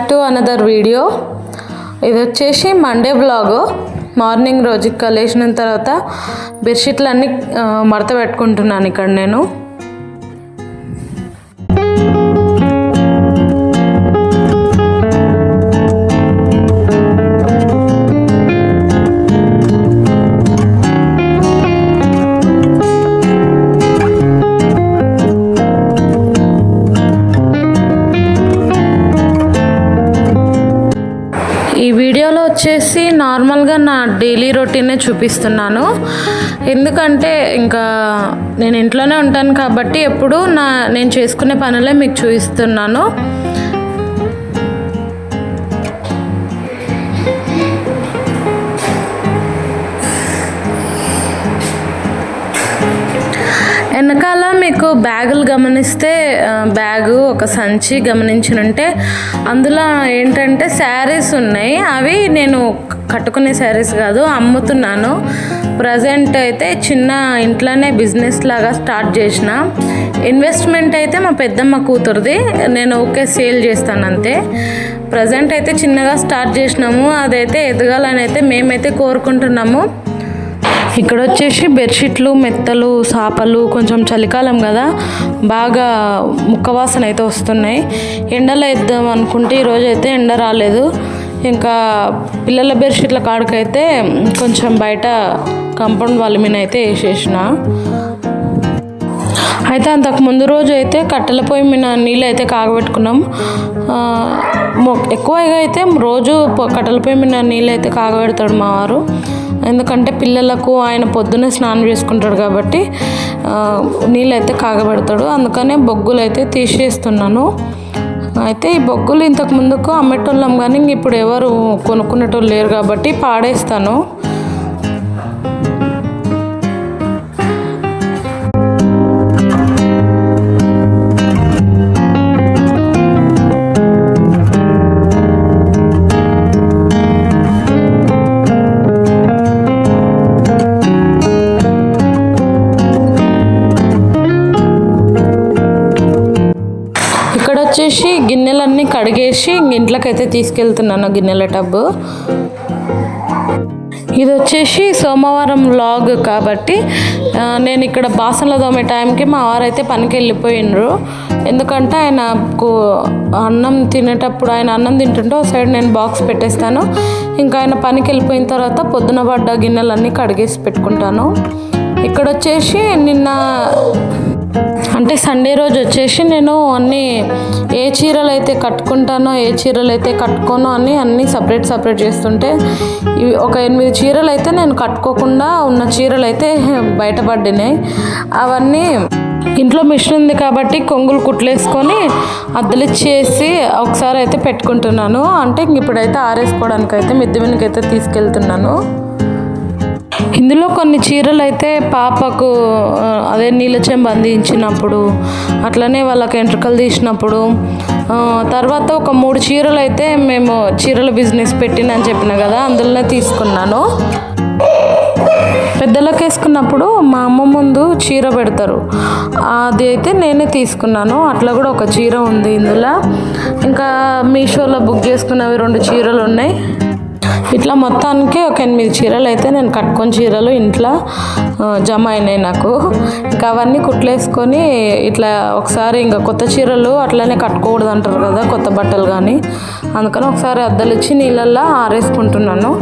To another video. ఇది వచ్చేసి Monday vlog. Morning రోజుకి లేచిన తర్వాత బెడ్షీట్లు అన్నీ మడత పెట్టుకుంటున్నాను ఇక్కడ నేను. ఈ వీడియోలో వచ్చేసి నార్మల్గా నా డైలీ రొటీనే చూపిస్తున్నాను. ఎందుకంటే ఇంకా నేను ఇంట్లోనే ఉంటాను కాబట్టి ఎప్పుడు నేను చేసుకునే పనులే మీకు చూపిస్తున్నాను. వెనకాల మీకు బ్యాగులు గమనిస్తే బ్యాగు ఒక సంచి గమనించినంటే అందులో ఏంటంటే శారీస్ ఉన్నాయి. అవి నేను కట్టుకునే శారీస్ కాదు, అమ్ముతున్నాను. ప్రజెంట్ అయితే చిన్న ఇంట్లోనే బిజినెస్ లాగా స్టార్ట్ చేసిన. ఇన్వెస్ట్మెంట్ అయితే మా పెద్దమ్మ కూతురుది, నేను ఓకే సేల్ చేస్తాను అంతే. ప్రజెంట్ అయితే చిన్నగా స్టార్ట్ చేసినాము, అదైతే ఎదగాలని అయితే మేమైతే కోరుకుంటున్నాము. ఇక్కడ వచ్చేసి బెడ్షీట్లు, మెత్తలు, సాపలు, కొంచెం చలికాలం కదా బాగా ముక్కవాసన అయితే వస్తున్నాయి. ఎండలో వేద్దాం అనుకుంటే ఈరోజు అయితే ఎండ రాలేదు. ఇంకా పిల్లల బెడ్షీట్ల కాడికైతే కొంచెం బయట కాంపౌండ్ వాళ్ళ మీద అయితే వేసేసిన. అయితే అంతకు ముందు రోజు అయితే కట్టెల పొయ్యి మీద నీళ్ళు అయితే కాగబెట్టుకున్నాం. ఎక్కువగా అయితే రోజు కట్టెల పొయ్యి మీద నీళ్ళు అయితే కాగబెడతాడు మా వారు. ఎందుకంటే పిల్లలకు ఆయన పొద్దున్నే స్నానం చేసుకుంటాడు కాబట్టి నీళ్ళు అయితే కాగబెడతాడు. అందుకనే బొగ్గులు అయితే తీసేస్తున్నాను. అయితే ఈ బొగ్గులు ఇంతకు ముందుకు అమ్మేటోళ్ళం కానీ ఇప్పుడు ఎవరు కొనుక్కునేటోళ్ళు లేరు కాబట్టి పాడేస్తాను. వచ్చేసి గిన్నెలన్నీ కడిగేసి ఇంట్లోకైతే తీసుకెళ్తున్నాను గిన్నెల టబ్బు. ఇది వచ్చేసి సోమవారం వ్లాగ్ కాబట్టి నేను ఇక్కడ బాసనలు తోమే టైంకి మా వారైతే పనికి వెళ్ళిపోయినరు. ఎందుకంటే ఆయనకు అన్నం తినేటప్పుడు ఆయన అన్నం తింటుంటే ఒక సైడ్ నేను బాక్స్ పెట్టేస్తాను. ఇంకా ఆయన పనికి వెళ్ళిపోయిన తర్వాత పొద్దున పడ్డ గిన్నెలన్నీ కడిగేసి పెట్టుకుంటాను. ఇక్కడ వచ్చేసి నిన్న అంటే సండే రోజు వచ్చేసి నేను అన్నీ ఏ చీరలు అయితే కట్టుకుంటానో ఏ చీరలు అయితే కట్టుకోనో అన్నీ సపరేట్ చేస్తుంటే ఒక 8 చీరలు అయితే నేను కట్టుకోకుండా ఉన్న చీరలు అయితే బయటపడినాయి. అవన్నీ ఇంట్లో మిషన్ ఉంది కాబట్టి కొంగులు కుట్లేసుకొని అద్దలిచ్చేసి ఒకసారి అయితే పెట్టుకుంటున్నాను. అంటే ఇప్పుడైతే ఆరేసుకోవడానికి అయితే మిద్దె మీదకైతే తీసుకెళ్తున్నాను. ఇందులో కొన్ని చీరలు అయితే పాపకు అదే నీళ్ళ చెంబు అందించినప్పుడు, అట్లనే వాళ్ళకి ఎంట్రుకలు తీసినప్పుడు, తర్వాత ఒక 3 చీరలు అయితే మేము చీరల బిజినెస్ పెట్టినని చెప్పిన కదా అందులోనే తీసుకున్నాను. పెద్దలకు వేసుకున్నప్పుడు మా అమ్మ ముందు చీర పెడతారు, అది అయితే నేనే తీసుకున్నాను. అట్లా కూడా ఒక చీర ఉంది ఇందులో. ఇంకా మీషోలో బుక్ చేసుకున్నవి 2 చీరలు ఉన్నాయి. ఇట్లా మొత్తానికి ఒక 8 చీరలు అయితే నేను కట్టుకొని చీరలు ఇంట్లో జమ అయినాయి నాకు. ఇంకా అవన్నీ కుట్లేసుకొని ఇట్లా ఒకసారి ఇంకా కొత్త చీరలు అట్లనే కట్టుకోకూడదు అంటారు కదా కొత్త బట్టలు కానీ, అందుకని ఒకసారి అద్దలిచ్చి నీళ్ళల్లో ఆరేసుకుంటున్నాను.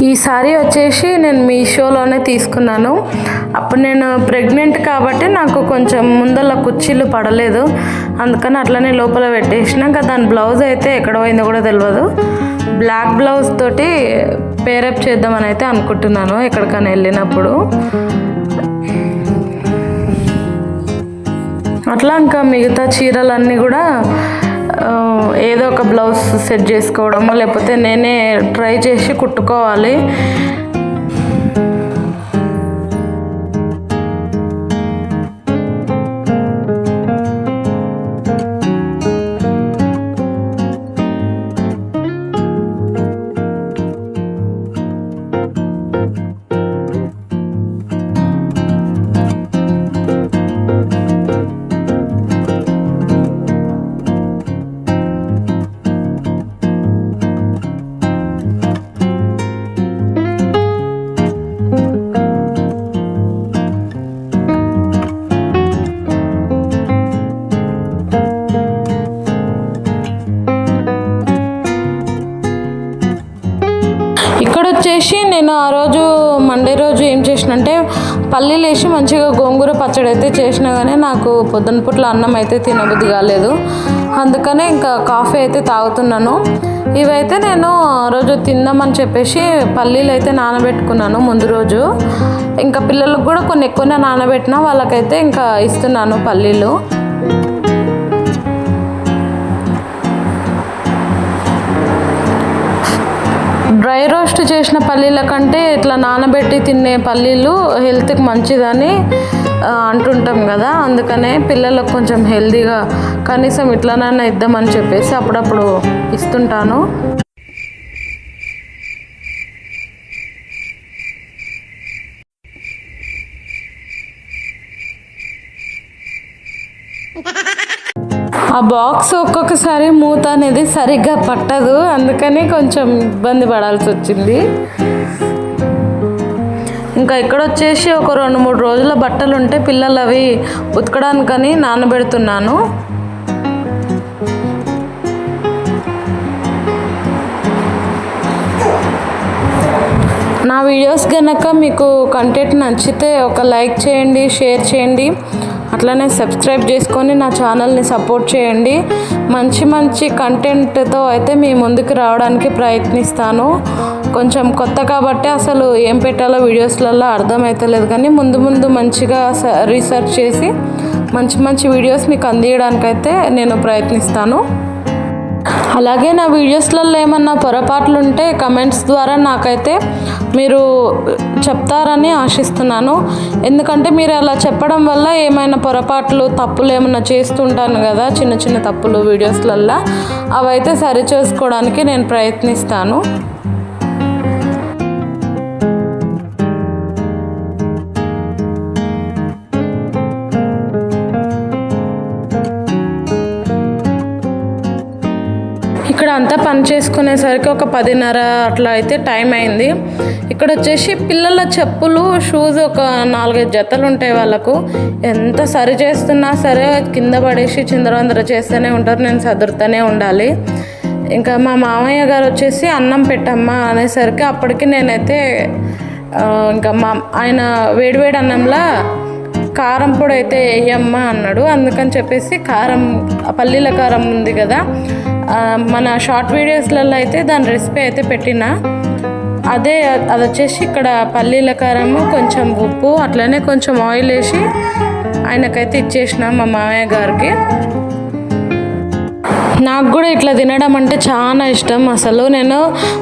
ఈ సారీ వచ్చేసి నేను మీషోలోనే తీసుకున్నాను. అప్పుడు నేను ప్రెగ్నెంట్ కాబట్టి నాకు కొంచెం ముందల కుర్చీలు పడలేదు, అందుకని అట్లనే లోపల పెట్టేసినాక దాని బ్లౌజ్ అయితే ఎక్కడ పోయిందో కూడా తెలియదు. బ్లాక్ బ్లౌజ్ తోటి పేరప్ చేద్దామని అయితే అనుకుంటున్నాను ఎక్కడికైనా వెళ్ళినప్పుడు. అట్లా ఇంకా మిగతా చీరలన్నీ కూడా ఏదో ఒక బ్లౌజ్ సెట్ చేసుకోవడమో లేకపోతే నేనే ట్రై చేసి కుట్టుకోవాలి. ఇక్కడ వచ్చేసి నేను ఆ రోజు మండే రోజు ఏం చేసినంటే పల్లీలు వేసి మంచిగా గోంగూర పచ్చడి అయితే చేసినా కానీ నాకు పొద్దున పూట్ల అన్నం అయితే తినబుద్ధి కాలేదు. అందుకనే ఇంకా కాఫీ అయితే తాగుతున్నాను. ఇవైతే నేను రోజు తిందామని చెప్పేసి పల్లీలు అయితే నానబెట్టుకున్నాను ముందు రోజు. ఇంకా పిల్లలకు కూడా కొన్ని ఎక్కువనే నానబెట్టినా వాళ్ళకైతే ఇంకా ఇస్తున్నాను పల్లీలు. డ్రై రోస్ట్ చేసిన పల్లీల కంటే ఇట్లా నానబెట్టి తినే పల్లీలు హెల్త్కి మంచిదని అంటుంటాం కదా. అందుకనే పిల్లలకు కొంచెం హెల్తీగా కనీసం ఇట్లానైనా ఇద్దామని చెప్పేసి అప్పుడప్పుడు ఇస్తుంటాను. ఆ బాక్స్ ఒక్కొక్కసారి మూత అనేది సరిగ్గా పట్టదు, అందుకని కొంచెం ఇబ్బంది పడాల్సి వచ్చింది. ఇంకా ఇక్కడ వచ్చేసి ఒక 2-3 రోజుల బట్టలు ఉంటే పిల్లలు అవి ఉతకడానికని నానబెడుతున్నాను. నా వీడియోస్ కనుక మీకు కంటెంట్ నచ్చితే ఒక లైక్ చేయండి, షేర్ చేయండి, అట్లనే సబ్స్క్రైబ్ చేసుకొని నా ఛానల్ని సపోర్ట్ చేయండి. మంచి మంచి కంటెంట్తో అయితే మీ ముందుకు రావడానికి ప్రయత్నిస్తాను. కొంచెం కొత్త కాబట్టి అసలు ఏం పెట్టాలో వీడియోస్లలో అర్థమవుతలేదు, కానీ ముందు ముందు మంచిగా రీసెర్చ్ చేసి మంచి మంచి వీడియోస్ మీకు అందించడానికైతే నేను ప్రయత్నిస్తాను. అలాగే నా వీడియోస్లలో ఏమన్నా పొరపాట్లు ఉంటే కమెంట్స్ ద్వారా నాకైతే మీరు చెప్తారని ఆశిస్తున్నాను. ఎందుకంటే మీరు అలా చెప్పడం వల్ల ఏమైనా పొరపాట్లు తప్పులు ఏమైనా చేస్తుంటాను కదా, చిన్న చిన్న తప్పులు వీడియోస్లలో, అవైతే సరి చేసుకోవడానికి నేను ప్రయత్నిస్తాను. ఇక్కడ అంతా పని చేసుకునేసరికి ఒక 10:30 అట్లా అయితే టైం అయింది. ఇక్కడ వచ్చేసి పిల్లల చెప్పులు, షూస్ ఒక 4-5 జతలు ఉంటాయి. వాళ్ళకు ఎంత సరి చేస్తున్నా సరే కింద పడేసి చిందరవందర చేస్తూనే ఉంటారు, నేను సదురుతూనే ఉండాలి. ఇంకా మా మామయ్య గారు వచ్చేసి అన్నం పెట్టమ్మా అనేసరికి అప్పటికి నేనైతే ఇంకా ఆయన వేడివేడి అన్నంలా కారం పొడి అయితే వేయమ్మా అన్నాడు. అందుకని చెప్పేసి కారం, పల్లీల కారం ఉంది కదా, మన షార్ట్ వీడియోస్లలో అయితే దాని రెసిపీ అయితే పెట్టిన అది వచ్చేసి ఇక్కడ పల్లీల కారము, కొంచెం ఉప్పు, అట్లనే కొంచెం ఆయిల్ వేసి ఆయనకైతే ఇచ్చేసిన మా మామయ్య గారికి. నాకు కూడా ఇట్లా తినడం అంటే చాలా ఇష్టం. అసలు నేను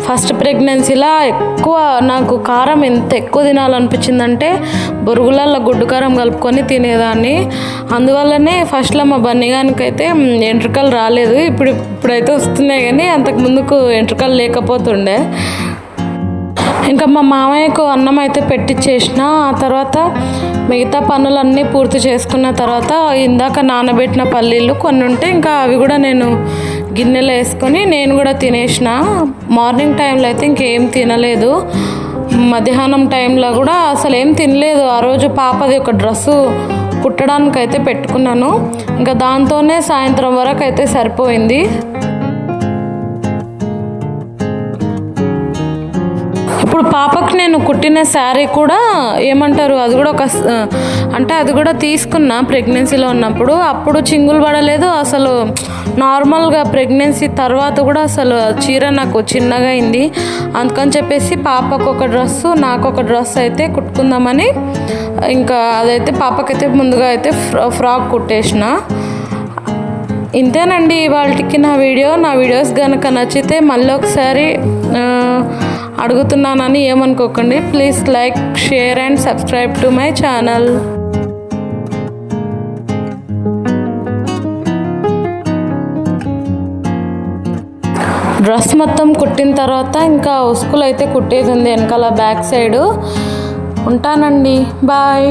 ఫస్ట్ ప్రెగ్నెన్సీలో ఎక్కువ నాకు కారం ఎంత ఎక్కువ తినాలనిపించిందంటే బొరుగులలో గుడ్డు కారం కలుపుకొని తినేదాన్ని. అందువల్లనే ఫస్ట్లో మా బన్నీగానికైతే ఎంట్రుకలు రాలేదు, ఇప్పుడైతే వస్తున్నాయి, కానీ అంతకు ముందుకు ఎంట్రుకలు లేకపోతుండే. ఇంకా మా మామయ్యకు అన్నం అయితే పెట్టించేసిన. ఆ తర్వాత మిగతా పనులన్నీ పూర్తి చేసుకున్న తర్వాత ఇందాక నానబెట్టిన పల్లీలు కొన్ని ఉంటే ఇంకా అవి కూడా నేను గిన్నెలో వేసుకొని నేను కూడా తినేసిన. మార్నింగ్ టైంలో అయితే ఇంకేం తినలేదు, మధ్యాహ్నం టైంలో కూడా అసలు ఏం తినలేదు. ఆ రోజు పాపది ఒక డ్రెస్సు కుట్టడానికి అయితే పెట్టుకున్నాను, ఇంకా దాంతోనే సాయంత్రం వరకు అయితే సరిపోయింది. ఇప్పుడు పాపకు నేను కుట్టిన శారీ కూడా ఏమంటారు, అది కూడా అది కూడా తీసుకున్నా ప్రెగ్నెన్సీలో ఉన్నప్పుడు. అప్పుడు చింగులు పడలేదు అసలు. నార్మల్గా ప్రెగ్నెన్సీ తర్వాత కూడా అసలు చీర నాకు చిన్నగా అయింది. అందుకని చెప్పేసి పాపకు ఒక డ్రెస్సు, నాకు ఒక డ్రెస్ అయితే కుట్టుకుందామని ఇంకా అదైతే పాపకైతే ముందుగా అయితే ఫ్రాక్ కుట్టేసిన. ఇంతేనండి ఇవాళకి నా వీడియోస్ కనుక నచ్చితే మళ్ళీ ఒకసారి అడుగుతున్నానని ఏమనుకోకండి. Please like, share and subscribe to my channel. Dress మొత్తం కుట్టిన తర్వాత ఇంకా ఉస్కులు అయితే కుట్టేది ఉంది వెనకాల బ్యాక్ సైడ్. ఉంటానండి, బాయ్.